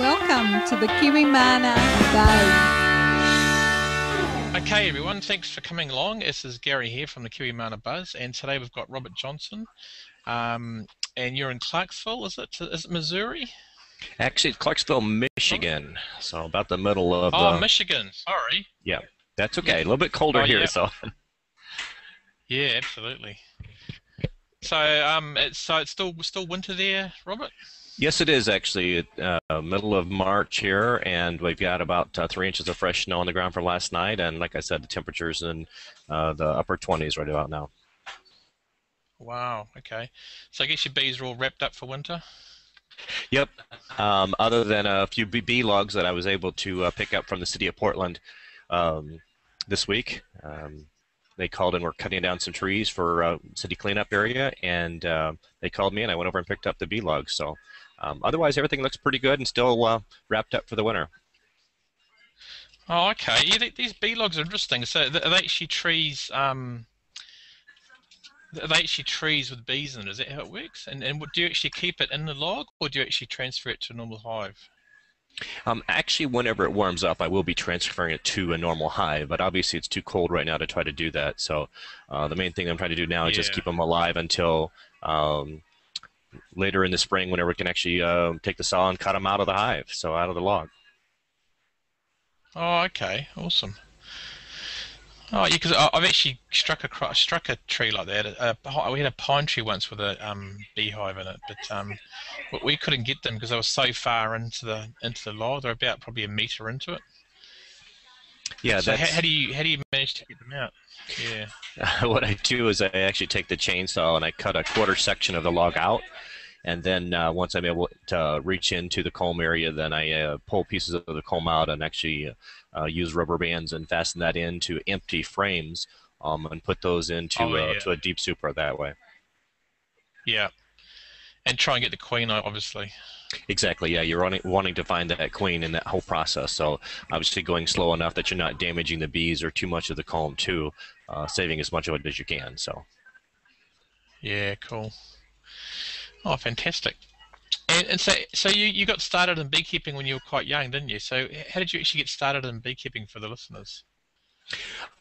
Welcome to the Kiwimana Bay. Okay, everyone, thanks for coming along. This is Gary here from the Kiwimana Buzz, and today we've got Robert Johnson, and you're in Clarksville, is it Missouri? Actually, it's Clarksville, Michigan, so about the middle of Michigan, sorry. Yeah, that's okay. A little bit colder here, yeah. so. Yeah, absolutely. So, it's still winter there, Robert? Yes, it is actually. Middle of March here, and we've got about 3 inches of fresh snow on the ground from last night, and like I said, the temperature's in the upper 20s right about now. Wow, okay. So I guess your bees are all wrapped up for winter? Yep. Other than a few bee logs that I was able to pick up from the city of Portland this week. They called and were cutting down some trees for city cleanup area, and they called me, and I went over and picked up the bee logs. So otherwise, everything looks pretty good and still wrapped up for the winter. Oh, okay. Yeah, these bee logs are interesting. So are they actually trees? Are they actually trees with bees in it? Is that how it works? And do you actually keep it in the log, or do you actually transfer it to a normal hive? Actually, whenever it warms up, I will be transferring it to a normal hive, but obviously it's too cold right now to try to do that. So the main thing I'm trying to do now is just keep them alive until later in the spring, whenever we can actually take the saw and cut them out of the hive, so out of the log. Oh, okay, awesome. Oh, yeah, because I've actually struck a tree like that. We had a pine tree once with a beehive in it, but we couldn't get them because they were so far into the log. They're about probably a meter into it. Yeah. So how do you manage to get them out? Yeah. What I do is I actually take the chainsaw and I cut a quarter section of the log out, and then once I'm able to reach into the comb area, then I pull pieces of the comb out and actually use rubber bands and fasten that into empty frames and put those into to a deep super that way. Yeah, and try and get the queen, obviously. Exactly, yeah. You're wanting to find that queen in that whole process. So obviously going slow enough that you're not damaging the bees or too much of the comb too, saving as much of it as you can. So. Yeah, cool. Oh, fantastic. And so you got started in beekeeping when you were quite young, didn't you? So how did you actually get started in beekeeping for the listeners?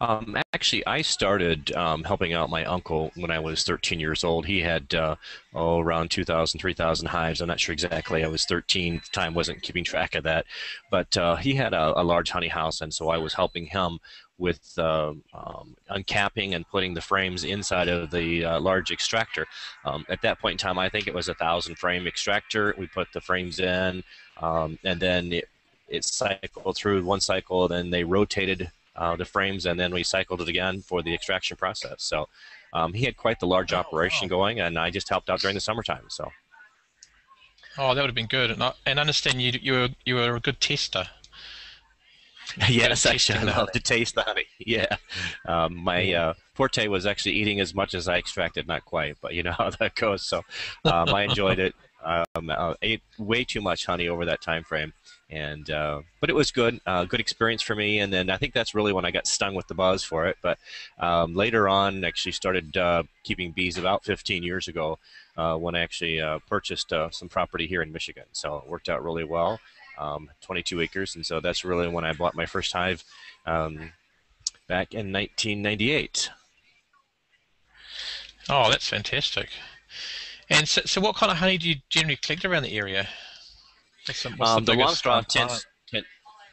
Actually, I started helping out my uncle when I was 13 years old. He had around 2,000, 3,000 hives. I'm not sure exactly. I was 13 at the time, wasn't keeping track of that. But he had a large honey house, and so I was helping him with uncapping and putting the frames inside of the large extractor. At that point in time, I think it was a 1,000-frame extractor. We put the frames in, and then it cycled through one cycle, then they rotated the frames, and then we cycled it again for the extraction process. So he had quite the large operation going, and I just helped out during the summertime. So. Oh, that would have been good. And I understand you were a good tester. Yes, actually, I love to taste the honey. Yeah, my forte was actually eating as much as I extracted, not quite, but you know how that goes. So I enjoyed it. I ate way too much honey over that time frame, and but it was good, good experience for me. And then I think that's really when I got stung with the buzz for it. But later on, actually started keeping bees about 15 years ago when I actually purchased some property here in Michigan. So it worked out really well. 22 acres, and so that's really when I bought my first hive back in 1998. Oh, that's fantastic. And so what kind of honey do you generally collect around the area? What's the The long biggest straw tends,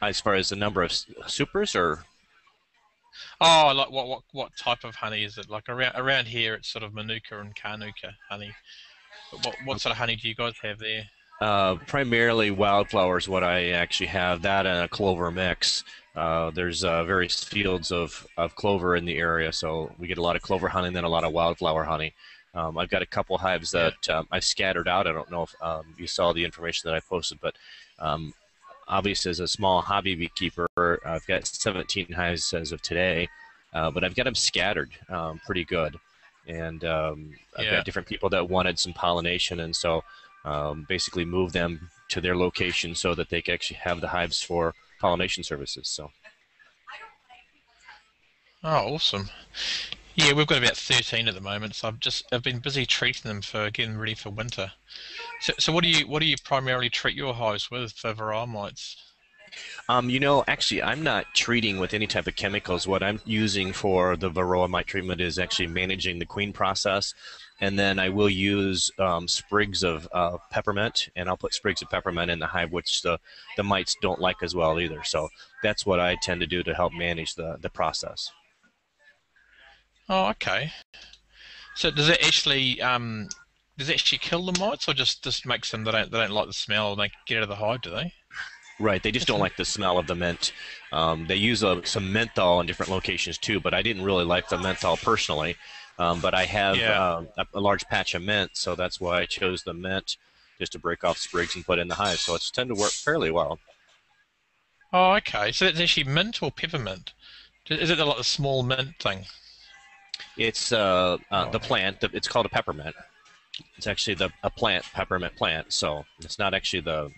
as far as the number of supers, or oh, like what type of honey is it? Like around here, it's sort of Manuka and Carnuka honey. But what sort of honey do you guys have there? primarily wildflowers. What I actually have, that and a clover mix. There's various fields of clover in the area, so we get a lot of clover honey and then a lot of wildflower honey. I've got a couple hives that I've scattered out. I don't know if you saw the information that I posted, but obviously as a small hobby beekeeper, I've got 17 hives as of today, but I've got them scattered pretty good. And I've got different people that wanted some pollination, and so basically move them to their location so that they can actually have the hives for pollination services. So. Oh, awesome. Yeah, we've got about 13 at the moment, so I've been busy treating them for getting ready for winter. So what do you primarily treat your hives with for varroa mites? Actually, I'm not treating with any type of chemicals. What I'm using for the varroa mite treatment is actually managing the queen process. And then I will use sprigs of peppermint, and I'll put sprigs of peppermint in the hive, which the mites don't like as well either. So that's what I tend to do to help manage the process. Oh, okay. So does it actually kill the mites, or just makes them they don't like the smell and they get out of the hive, do they? Right, they just That's don't in, like the smell of the mint. They use some menthol in different locations too, but I didn't really like the menthol personally. But I have yeah. a large patch of mint, so that's why I chose the mint just to break off sprigs and put in the hive. So it's tend to work fairly well. Oh, okay. So it's actually mint or peppermint? Is it like the small mint thing? It's the Oh, plant. It's called a peppermint. It's actually a plant, peppermint plant. So it's not actually the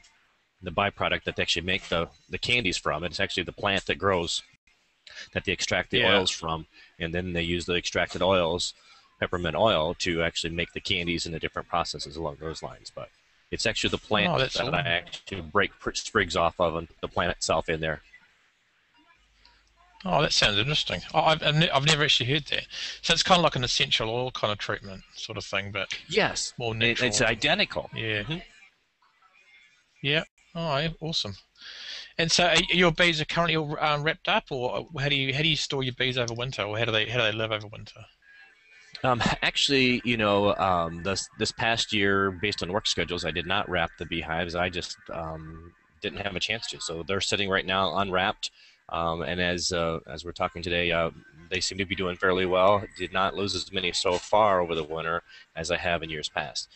byproduct that they actually make the candies from. It's actually the plant that grows that they extract the yeah. oils from, and then they use the extracted oils, peppermint oil, to actually make the candies and the different processes along those lines. But it's actually the plant Oh, that's that I awesome. actually break sprigs off of and the plant itself in there. Oh, that sounds interesting. I've never actually heard that. So it's kind of like an essential oil kind of treatment sort of thing, but Yes, more it's natural. identical. Yeah. Hmm. Yeah. Oh, yeah, awesome. And so your bees are currently all wrapped up, or how do you store your bees over winter, or how do they live over winter? Actually, this past year, based on work schedules, I did not wrap the beehives. I just didn't have a chance to. So they're sitting right now unwrapped. And as we're talking today, they seem to be doing fairly well. Did not lose as many so far over the winter as I have in years past.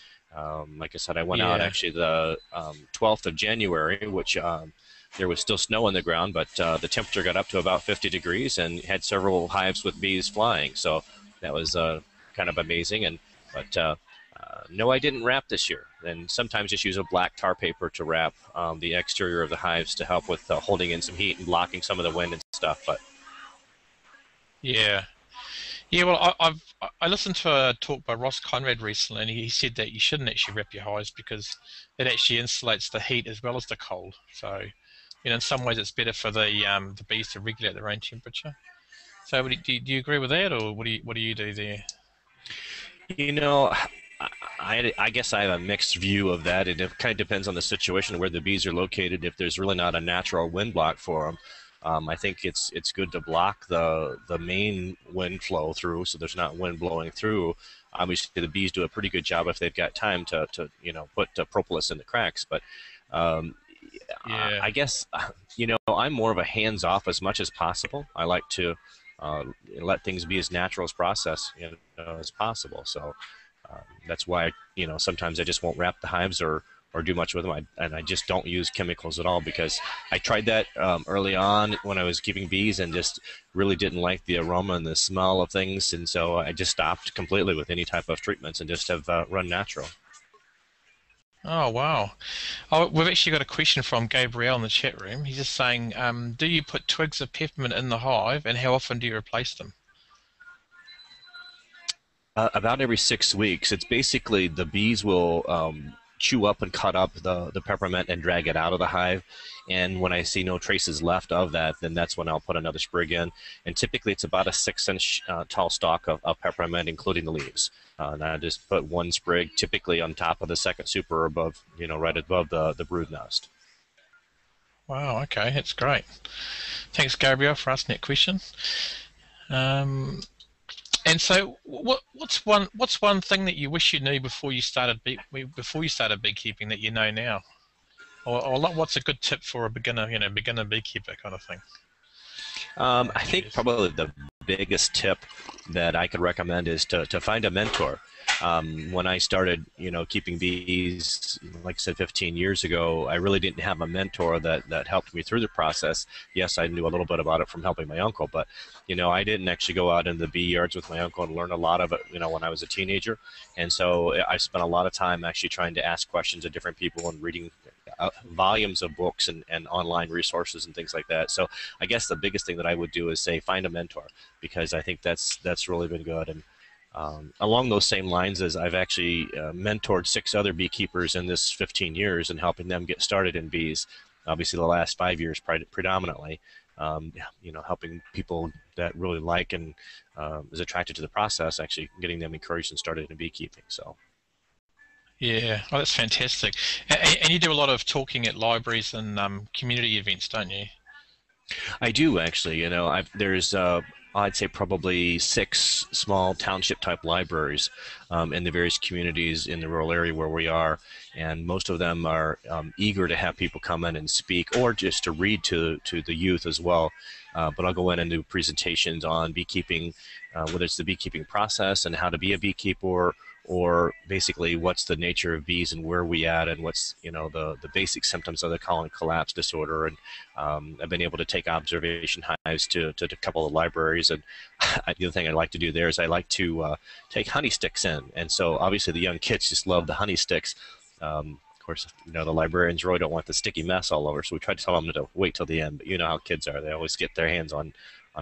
Like I said, I went out Yeah. actually the 12th of January, which there was still snow on the ground, but the temperature got up to about 50 degrees and had several hives with bees flying. So that was kind of amazing. But no, I didn't wrap this year. And sometimes just use a black tar paper to wrap the exterior of the hives to help with holding in some heat and blocking some of the wind and stuff. But Yeah. Yeah. Well, I listened to a talk by Ross Conrad recently, and he said that you shouldn't actually wrap your hives because it actually insulates the heat as well as the cold. So, in some ways, it's better for the bees to regulate their own temperature. So, do you agree with that, or what do you do there? you know, I guess I have a mixed view of that. It kind of depends on the situation where the bees are located. If there's really not a natural wind block for them, I think it's good to block the main wind flow through, so there's not wind blowing through. Obviously, the bees do a pretty good job if they've got time to put propolis in the cracks. But um, Yeah. I guess I'm more of a hands off as much as possible. I like to let things be as natural as process as possible. So that's why sometimes I just won't wrap the hives or do much with them. And I just don't use chemicals at all because I tried that early on when I was keeping bees and just really didn't like the aroma and the smell of things. And so I just stopped completely with any type of treatments and just have run natural. Oh, wow. Oh, we've actually got a question from Gabriel in the chat room. He's just saying, do you put twigs of peppermint in the hive, and how often do you replace them? About every 6 weeks. It's basically the bees will chew up and cut up the peppermint and drag it out of the hive. And when I see no traces left of that, then that's when I'll put another sprig in. And typically it's about a 6-inch tall stalk of peppermint, including the leaves. And I just put one sprig typically on top of the second super above, right above the brood nest. Wow, okay, that's great. Thanks, Gabriel, for asking that question. Um, and so, what's one thing that you wish you knew before you started beekeeping that you know now, or what's a good tip for a beginner beekeeper kind of thing? I think Cheers. probably the biggest tip that I could recommend is to find a mentor. When I started, keeping bees, like I said, 15 years ago, I really didn't have a mentor that helped me through the process. Yes, I knew a little bit about it from helping my uncle, but, I didn't actually go out into the bee yards with my uncle and learn a lot of it, when I was a teenager. And so I spent a lot of time actually trying to ask questions of different people and reading volumes of books and online resources and things like that. So I guess the biggest thing that I would do is say find a mentor, because I think that's really been good. And along those same lines, as I've actually mentored 6 other beekeepers in this 15 years and helping them get started in bees. Obviously, the last 5 years predominantly, helping people that really like and is attracted to the process, actually getting them encouraged and started in beekeeping. So. Yeah, oh, that's fantastic. And you do a lot of talking at libraries and community events, don't you? I do actually. There's I'd say probably 6 small township type libraries in the various communities in the rural area where we are, and most of them are eager to have people come in and speak, or just to read to the youth as well. But I'll go in and do presentations on beekeeping, whether it's the beekeeping process and how to be a beekeeper, or basically what's the nature of bees and where we at, and what's the basic symptoms of the colony collapse disorder. And I've been able to take observation hives to a couple of libraries. And the other thing I like to do there is I like to take honey sticks in, and so obviously the young kids just love the honey sticks. Of course, the librarians really don't want the sticky mess all over, so we try to tell them to wait till the end. But you know how kids are; they always get their hands on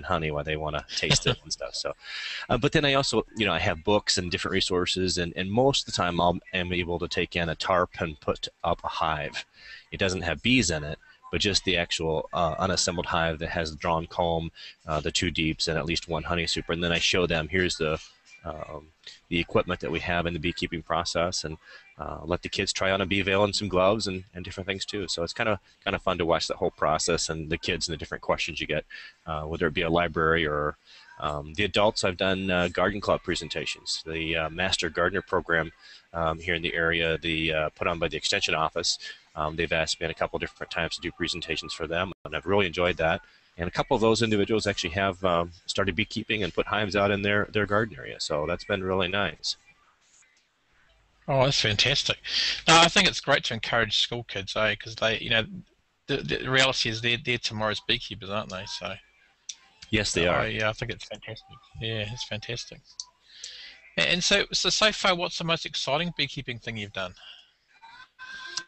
honey while they want to taste it and stuff. So, but then I also, I have books and different resources, and most of the time I'm able to take in a tarp and put up a hive. It doesn't have bees in it, but just the actual unassembled hive that has the drawn comb, the 2 deeps, and at least 1 honey super. And then I show them, here's the equipment that we have in the beekeeping process, and let the kids try on a bee veil and some gloves and different things too. So it's kind of fun to watch the whole process and the kids and the different questions you get, whether it be a library or the adults. I've done garden club presentations. The Master Gardener program here in the area, put on by the Extension Office. They've asked me a couple different times to do presentations for them, and I've really enjoyed that. And a couple of those individuals actually have started beekeeping and put hives out in their garden area. So that's been really nice. Oh, that's fantastic. No, I think it's great to encourage school kids, because they, the reality is they're tomorrow's beekeepers, aren't they? So. Yes, they are. Yeah, I think it's fantastic. Yeah, it's fantastic. And so far, what's the most exciting beekeeping thing you've done?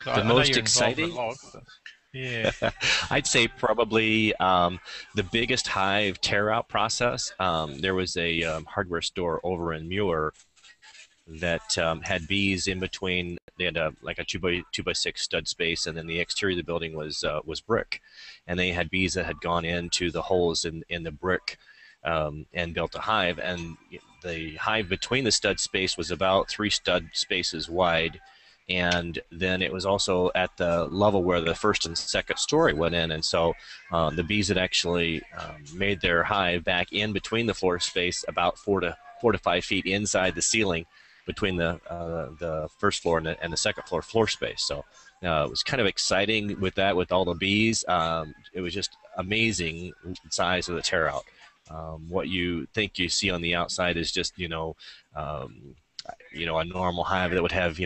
The most exciting? Yeah. I'd say probably the biggest hive tear-out process. There was a hardware store over in Muir that had bees in between. They had like a 2x6 stud space, and then the exterior of the building was brick, and they had bees that had gone into the holes in the brick and built a hive. And the hive between the stud space was about 3 stud spaces wide, and then it was also at the level where the first and second story went in. And so the bees had actually made their hive back in between the floor space, about 4 to 5 feet inside the ceiling, between the first floor and the second floor space. So it was kind of exciting with all the bees. It was just amazing size of the tear out. What you think you see on the outside is just a normal hive that would have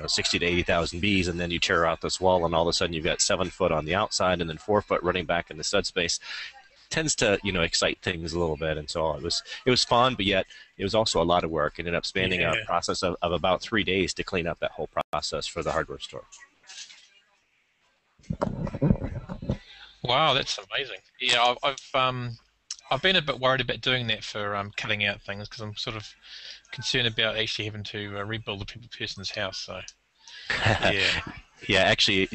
60 to 80,000 bees, and then you tear out this wall, and all of a sudden you've got 7 foot on the outside and then 4 foot running back in the stud space. Tends to excite things a little bit, and so it was fun, but yet it was also a lot of work. It ended up spanning a process of about 3 days to clean up that whole process for the hardware store. Wow, that's amazing. Yeah, I've been a bit worried about doing that for cutting out things, because I'm sort of concerned about actually having to rebuild the person's house. So yeah. Yeah, actually,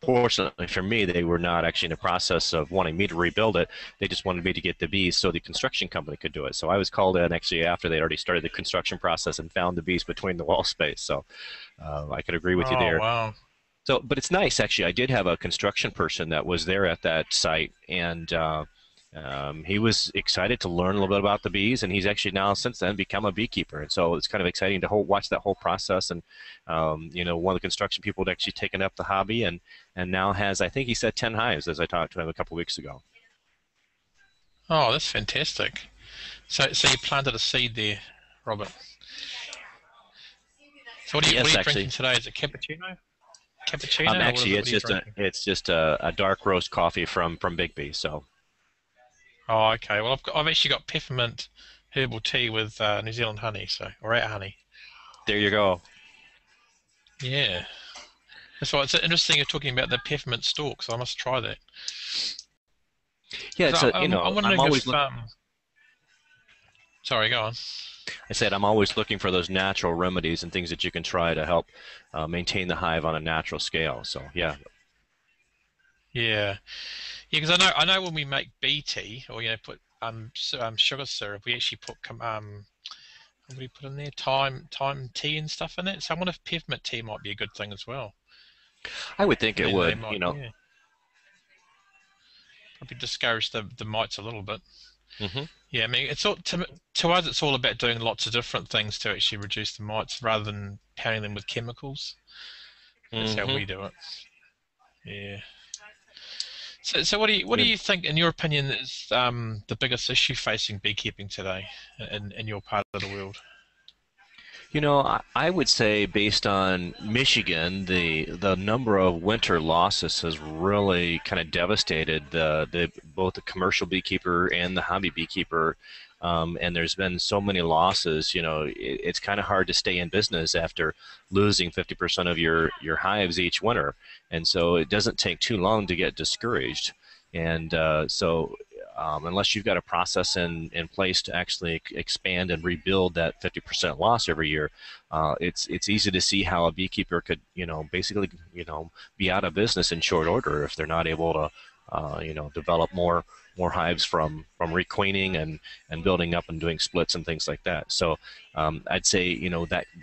fortunately for me, they were not actually in the process of wanting me to rebuild it. They just wanted me to get the bees so the construction company could do it. So I was called in actually after they already started the construction process and found the bees between the wall space. So I could agree with you there. Wow. So, but it's nice, actually. I did have a construction person that was there at that site, and he was excited to learn a little bit about the bees, and he's actually now since then become a beekeeper. And so it's kind of exciting to watch that whole process. And one of the construction people had actually taken up the hobby, and now has, I think he said, 10 hives as I talked to him a couple of weeks ago. Oh, that's fantastic. So you planted a seed there, Robert. So what are you drinking today? Is it cappuccino? Cappuccino? Actually, it's just a dark roast coffee from Big. So. Oh, okay. Well, I've actually got peppermint herbal tea with New Zealand honey, or our honey. There you go. Yeah. That's why it's interesting you're talking about the peppermint stalks. I must try that. Yeah, 'Cause it's a I'm I'm wondering always if looking. sorry, go on. I said I'm always looking for those natural remedies and things that you can try to help maintain the hive on a natural scale. So yeah. Yeah, yeah, because I know when we make bee tea or put sugar syrup, we actually put what do we put in there? Thyme tea and stuff in it. So I wonder if peppermint tea might be a good thing as well. I would think And it then they would. might, yeah, probably discourage the mites a little bit. Hmm. Yeah, I mean, it's all to us. It's all about doing lots of different things to actually reduce the mites, rather than pounding them with chemicals. That's how Hmm. we do it. Yeah. So what do Yeah. you think, in your opinion, is the biggest issue facing beekeeping today in your part of the world? I would say based on Michigan, the number of winter losses has really kind of devastated the both the commercial beekeeper and the hobby beekeeper. And there's been so many losses. It's kind of hard to stay in business after losing 50% of your hives each winter. And so it doesn't take too long to get discouraged. And unless you've got a process in place to actually expand and rebuild that 50% loss every year, it's easy to see how a beekeeper could basically be out of business in short order if they're not able to develop more hives from requeening and building up and doing splits and things like that. So I'd say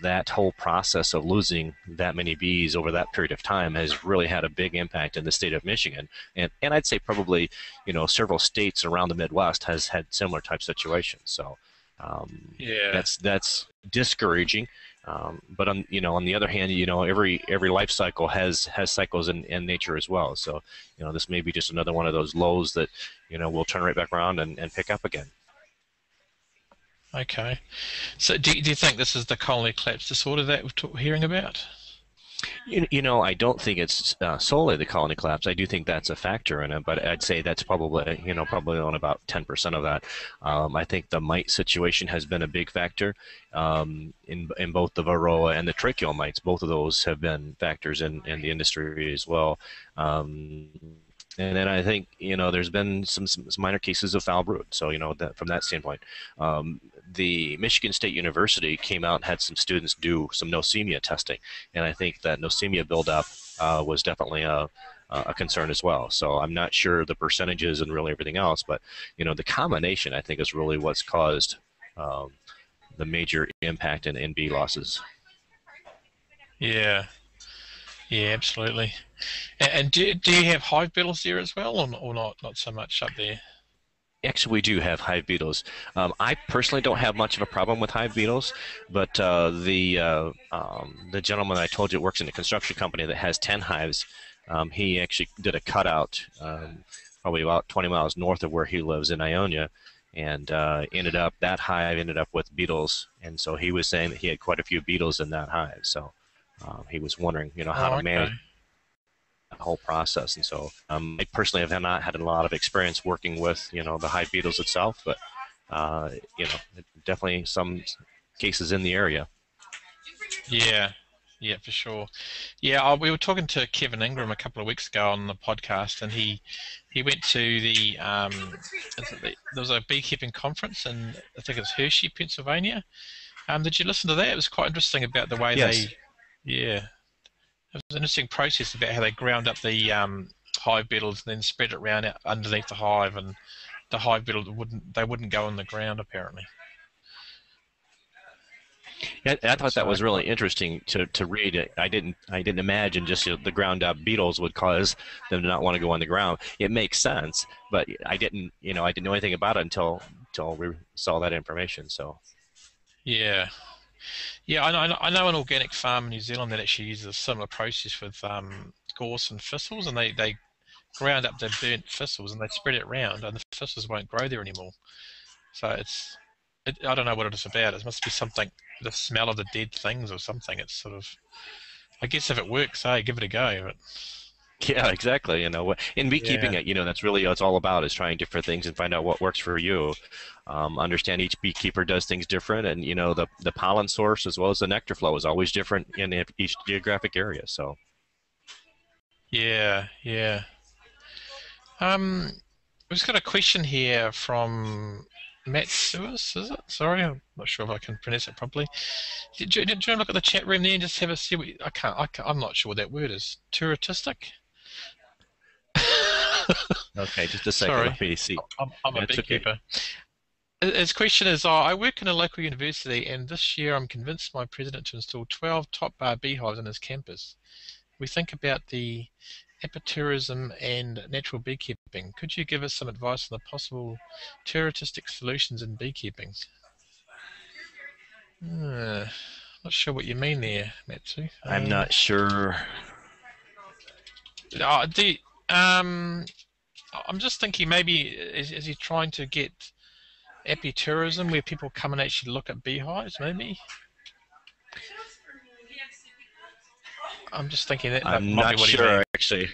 that whole process of losing that many bees over that period of time has really had a big impact in the state of Michigan, and I'd say probably several states around the Midwest has had similar type situations. So Yeah. that's discouraging. But on the other hand, every life cycle has cycles in nature as well. So this may be just another one of those lows that we'll turn right back around and pick up again. Okay. So do you think this is the colony collapse disorder that we're hearing about? I don't think it's solely the colony collapse. I do think that's a factor in it, but I'd say that's probably on about 10% of that. I think the mite situation has been a big factor in both the varroa and the tracheal mites. Both of those have been factors in the industry as well. And then I think there's been some minor cases of foul brood. So that from that standpoint, the Michigan State University came out and had some students do some nosemia testing, and I think that nosemia buildup was definitely a concern as well. So I'm not sure the percentages and really everything else, but the combination I think is really what's caused the major impact in bee losses. Yeah. Yeah, absolutely. And do you have hive beetles there as well, or not? Not so much up there. Actually, we do have hive beetles. I personally don't have much of a problem with hive beetles, but the gentleman I told you works in a construction company that has 10 hives. He actually did a cutout probably about 20 miles north of where he lives in Ionia, and that hive ended up with beetles, and so he was saying that he had quite a few beetles in that hive. So he was wondering, how Oh, to okay. manage whole process. And so I personally have not had a lot of experience working with the hive beetles itself, but uh, definitely some cases in the area. Yeah. Yeah, for sure. Yeah, we were talking to Kevin Ingram a couple of weeks ago on the podcast, and he went to there was a beekeeping conference in, I think it's Hershey, Pennsylvania. Did you listen to that? It was quite interesting about the way Yes. yeah, it was an interesting process about how they ground up the hive beetles and then spread it around out underneath the hive, and the hive beetles wouldn't go on the ground apparently. Yeah, I thought that So was really interesting to read. I didn't imagine just the ground up beetles would cause them to not want to go on the ground. It makes sense, but I didn't know anything about it until we saw that information. So yeah, yeah, I know an organic farm in New Zealand that actually uses a similar process with gorse and thistles, and they ground up the burnt thistles and they spread it around, and the thistles won't grow there anymore. So I don't know what it is about. It must be something, the smell of the dead things or something. It's sort of, I guess if it works, hey, give it a go. But yeah, exactly. In beekeeping, yeah, that's really what it's all about, is trying different things and find out what works for you. Understand each beekeeper does things different, and the pollen source as well as the nectar flow is always different in each geographic area. So Yeah, yeah. Um, we've just got a question here from Matt Sewis, is it? Sorry, I'm not sure if I can pronounce it properly. Do you want to look at the chat room there and just have a see what I'm not sure what that word is. Touristic? Okay, just a second. Sorry, Let me see. I'm a That's okay. beekeeper. His question is, I work in a local university and this year I'm convinced my president to install 12 top bar beehives on his campus. We think about the epitourism and natural beekeeping. Could you give us some advice on the possible touristic solutions in beekeeping? Not sure what you mean there, Matsu. I'm not sure. Uh, the, um, I'm just thinking maybe is he trying to get epitourism where people come and actually look at beehives, maybe? I'm just thinking that I'm might be not what he sure means. actually.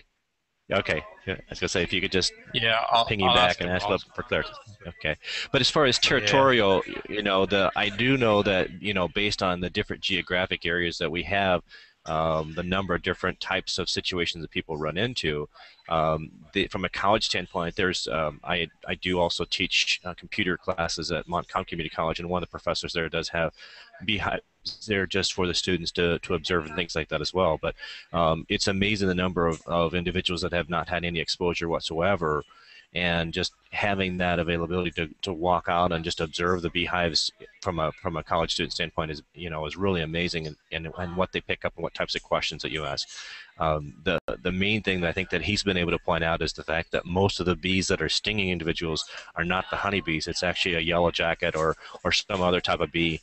Okay. Yeah, I was gonna say if you could just Yeah, ping you I'll back ask and him. ask a little for clarity. Okay. But as far as Yeah, territorial, the I do know that based on the different geographic areas that we have, the number of different types of situations that people run into. From a college standpoint, I do also teach computer classes at Montcalm Community College, and one of the professors there does have beehives there just for the students to observe and things like that as well. But it's amazing the number of individuals that have not had any exposure whatsoever, and just having that availability to walk out and just observe the beehives from a college student standpoint is really amazing, and what they pick up and what types of questions that you ask. The main thing that I think that he's been able to point out is the fact that most of the bees that are stinging individuals are not the honeybees. It's actually a yellow jacket or some other type of bee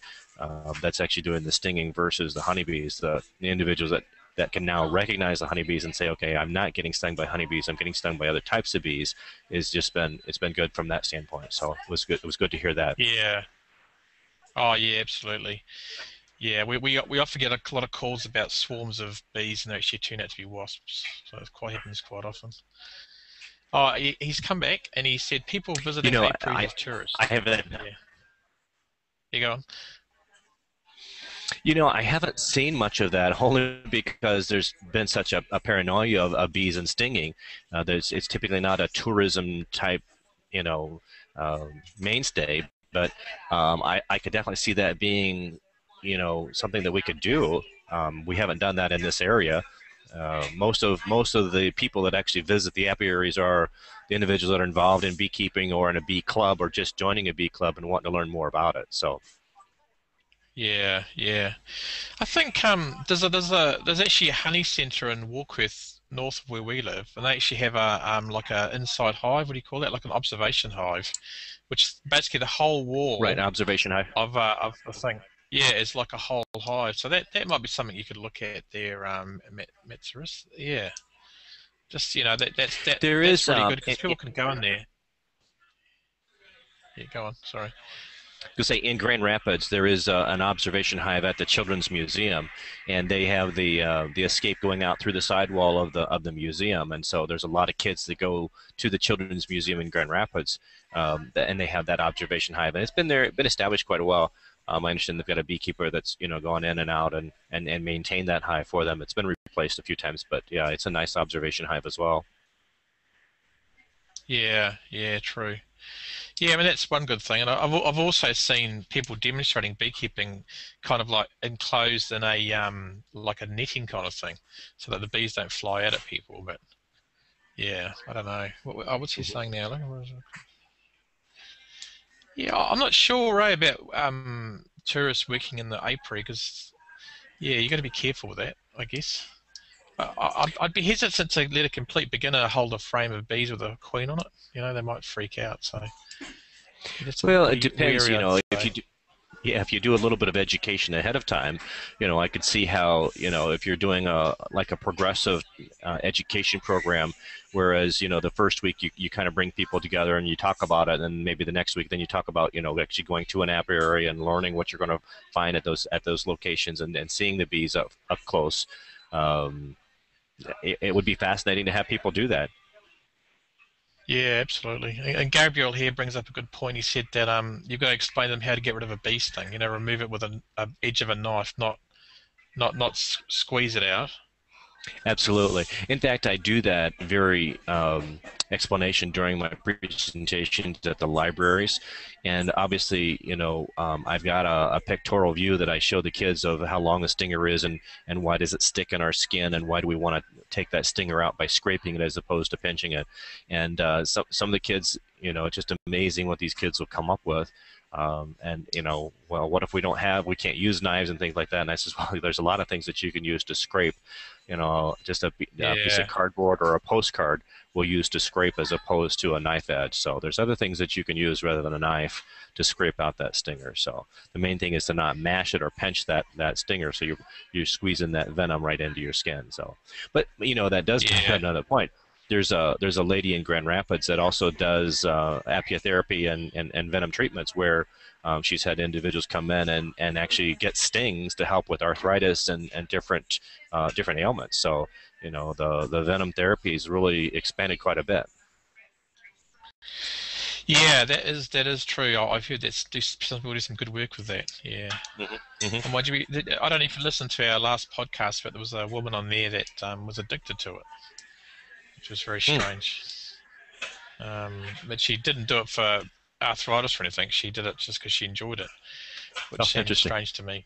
that's actually doing the stinging versus the honeybees. The individuals that can now recognize the honeybees and say, okay, I'm not getting stung by honeybees, I'm getting stung by other types of bees, it's been good from that standpoint. So it was good to hear that. yeah. Oh, yeah, absolutely. Yeah, we often get a lot of calls about swarms of bees and they actually turn out to be wasps. So it quite happens quite often. Oh, he's come back and he said people You visiting know, apiaries as I tourists. haven't Yeah, you go on. I haven't seen much of that only because there's been such a paranoia of bees and stinging. It's typically not a tourism type, you know, mainstay, but I could definitely see that being, something that we could do. We haven't done that in this area. Most of the people that actually visit the apiaries are the individuals that are involved in beekeeping or in a bee club or just joining a bee club and wanting to learn more about it. So. Yeah, yeah. I think there's actually a honey centre in Warkworth, north of where we live, and they actually have a like a inside hive. What do you call that? Like an observation hive, which is basically the whole Right, wall observation hive. of the thing. Yeah, it's like a whole hive. So that might be something you could look at there, Metzeris. Yeah, just There that's is, really good because people can go in there. Yeah, go on. Sorry. to say in Grand Rapids, there is an observation hive at the Children's Museum, and they have the escape going out through the sidewall of the museum, and so there's a lot of kids that go to the Children's Museum in Grand Rapids, and they have that observation hive, and been established quite a while. I understand they've got a beekeeper that's gone in and out and maintained that hive for them. It's been replaced a few times, but yeah, it's a nice observation hive as well. Yeah, yeah, true. Yeah, I mean that's one good thing, and I've also seen people demonstrating beekeeping, kind of like enclosed in a like a netting kind of thing, so that the bees don't fly out at people. But yeah, I don't know. What's he saying now? Yeah, I'm not sure, Ray, about tourists working in the apiary because yeah, you got to be careful with that, I guess. I'd be hesitant to let a complete beginner hold a frame of bees with a queen on it. They might freak out. So you just have to Well, it be depends. wary, I'd If you say. do, yeah, if you do a little bit of education ahead of time, I could see how, if you're doing a progressive education program, whereas, the first week you kind of bring people together and you talk about it, and maybe the next week then you talk about, actually going to an apiary and learning what you're going to find at those locations and seeing the bees up close. Um, it would be fascinating to have people do that. Yeah, absolutely. And Gabriel here brings up a good point. He said that you've got to explain to them how to get rid of a bee sting. Remove it with a edge of a knife, not squeeze it out. Absolutely. In fact, I do that very explanation during my presentations at the libraries. And obviously, I've got a pictorial view that I show the kids of how long the stinger is and why does it stick in our skin and why do we want to take that stinger out by scraping it as opposed to pinching it. And some of the kids, it's just amazing what these kids will come up with. And well, what if we can't use knives and things like that? And I says, well, there's a lot of things that you can use to scrape. Just a piece of Yeah. cardboard or a postcard we'll use to scrape as opposed to a knife edge. So there's other things that you can use rather than a knife to scrape out that stinger. So the main thing is to not mash it or pinch that stinger, so you're squeezing that venom right into your skin. So, but that does bring Yeah. up another point. There's a lady in Grand Rapids that also does apiotherapy and venom treatments where she's had individuals come in and actually get stings to help with arthritis and different ailments. So the venom therapy has really expanded quite a bit. Yeah, that is true. I've heard that some people do some good work with that. Yeah. Hmm. Hmm. And I don't know if you listened to our last podcast, but there was a woman on there that was addicted to it, which was very strange. But she didn't do it for arthritis or anything. She did it just because she enjoyed it, Oh, which seemed interesting. strange to me.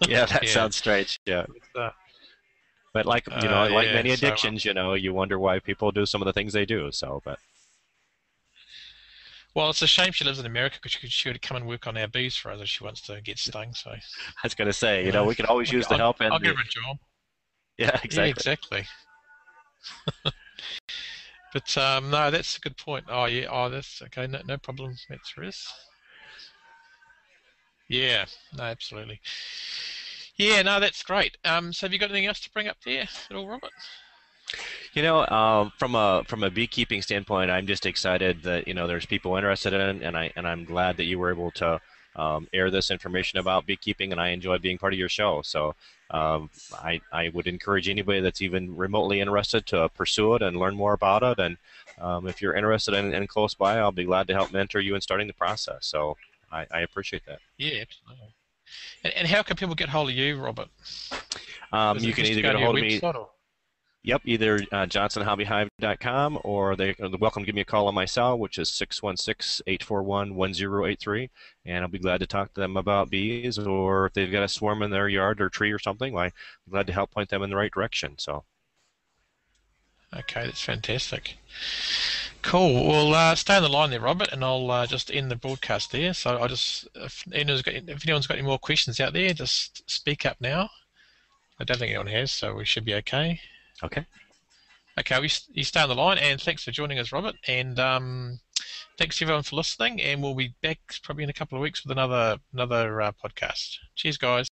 Yeah, that Yeah. sounds strange. Yeah, Uh, but like yeah. many So, addictions, you wonder why people do some of the things they do. So, but well, it's a shame she lives in America because she would come and work on our bees for us if she wants to get stung. So, I was going to say, you know, we could always use the help I'll and give the her a job. yeah, Yeah, exactly. exactly. But no, that's a good point. Oh yeah, oh that's okay. No problem. That's Riz. Yeah, no, absolutely. Yeah, no, that's great. So have you got anything else to bring up there at all, Robert? From a beekeeping standpoint, I'm just excited that there's people interested in it, and I'm glad that you were able to air this information about beekeeping, and I enjoy being part of your show. So I would encourage anybody that's even remotely interested to pursue it and learn more about it. And if you're interested in close by, I'll be glad to help mentor you in starting the process. So I appreciate that. Yeah, absolutely. And how can people get hold of you, Robert? Is You it can just to either go get a to your hold of me. website or? Yep, either johnsonhobbyhive.com, or they're welcome to give me a call on my cell, which is 616-841-1083, and I'll be glad to talk to them about bees, or if they've got a swarm in their yard or tree or something, I'm glad to help point them in the right direction. So, Okay, that's fantastic. Cool. Well, stay on the line there, Robert, and I'll just end the broadcast there. So if anyone's got any more questions out there, just speak up now. I don't think anyone has, so we should be okay. okay. Okay, you stay on the line, and thanks for joining us, Robert. And thanks everyone for listening. And we'll be back probably in a couple of weeks with another podcast. Cheers, guys.